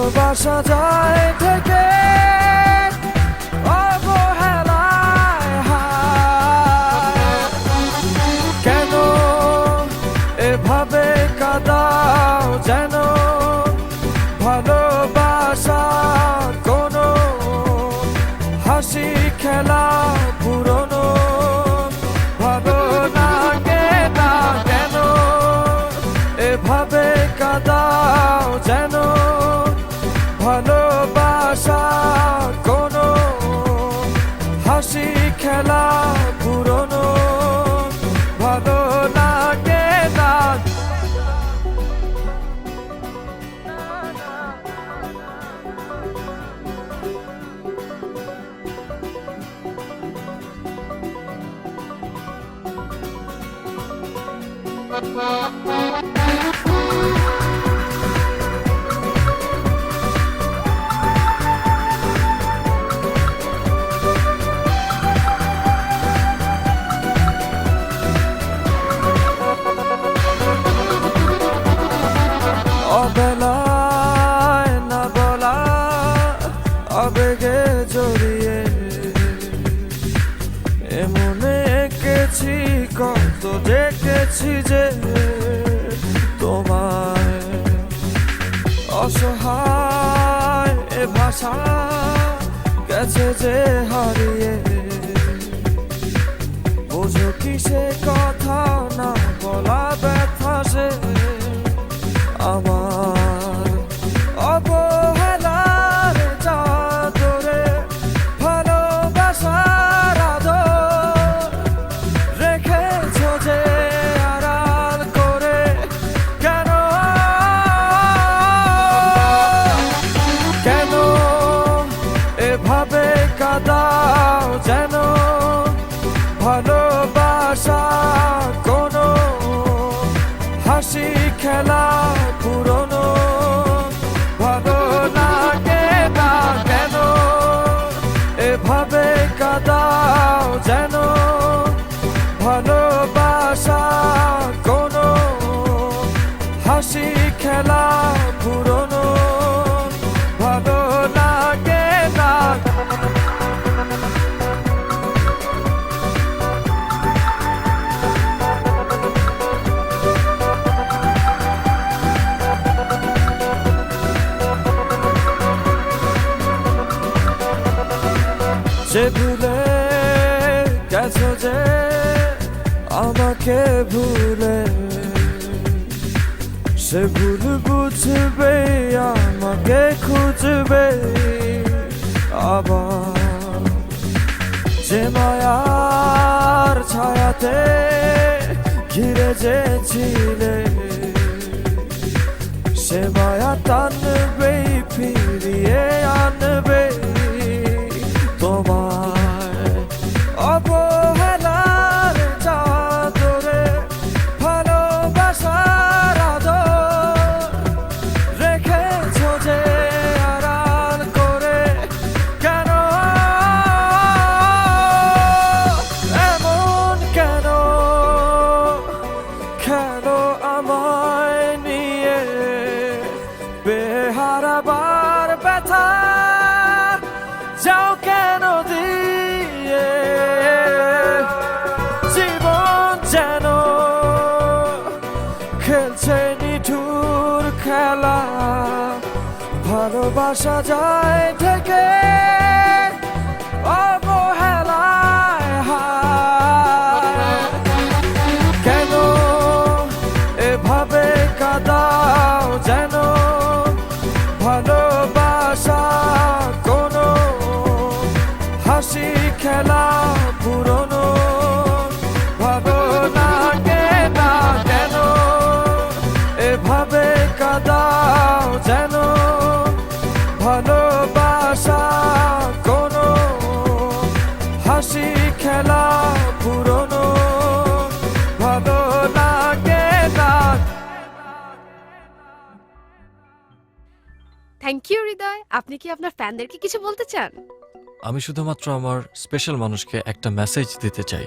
ভালোবাসা যায় থেকে অবহেলায় হায়। কেন এভাবে কাঁদাও যেন ভালোবাসা কোনো হাসি খেলা পুরনো ভালো লাগে না। কেন এভাবে কাঁদাও যেন ভালোবাসা কোনো হাসি খেলা পুরনো ভালো লাগে না। অবেলায় না বলা আবেগে জড়িয়ে এমনে এঁকেছি কত দেখেছি যে তোমায় অসহায় এ ভাষা গেছে যে হারিয়ে বোঝো কি সে কথা না বলা ব্যথা সে আমার অবহেলার চাদরে ভালোবাসার আদর রেখেছো যে আড়াল করে। কেন কেন এভাবে কাঁদাও যেন ভালোবাসা কোনো হাসি খেলা পুরনো ভালো লাগে না। কেন এভাবে কাঁদাও যেন ভালোবাসা কোনো হাসি খেলা পুরনো ভালো লাগে না। যে ভুলে গেছো যে আমাকে ভুলে সে ভুল বুঝবে আমাকে খুঁজবে আবার। যে মায়ার ছায়াতে ঘিরে যে ছিলে সে মায়া টানবে ফিরিয়ে আনবে তোমায় অবহেলার চাদরে ভালোবাসার আদর রেখেছো যে আড়াল করে। কেন এমন কেন কেন আমায় নিয়ে বেহারাবার ব্যথা যাও কেন দিয়ে জীবন যেন খেলছে নিঠুর খেলা ভালোবাসা যায় থেকে অবহেলায় হায়। কেন এভাবে কাঁদাও যেন ভালোবাসা কোনো হাসি খেলা পুরনো ভালো লাগে না। কেন এভাবে কাঁদাও যেন ভালোবাসা কোনো হাসি খেলা পুরনো ভালো লাগে না। থ্যাংক ইউ হৃদয়। আপনি কি আপনার ফ্যানদেরকে কিছু বলতে চান? আমি শুধুমাত্র আমার স্পেশাল মানুষকে একটা মেসেজ দিতে চাই।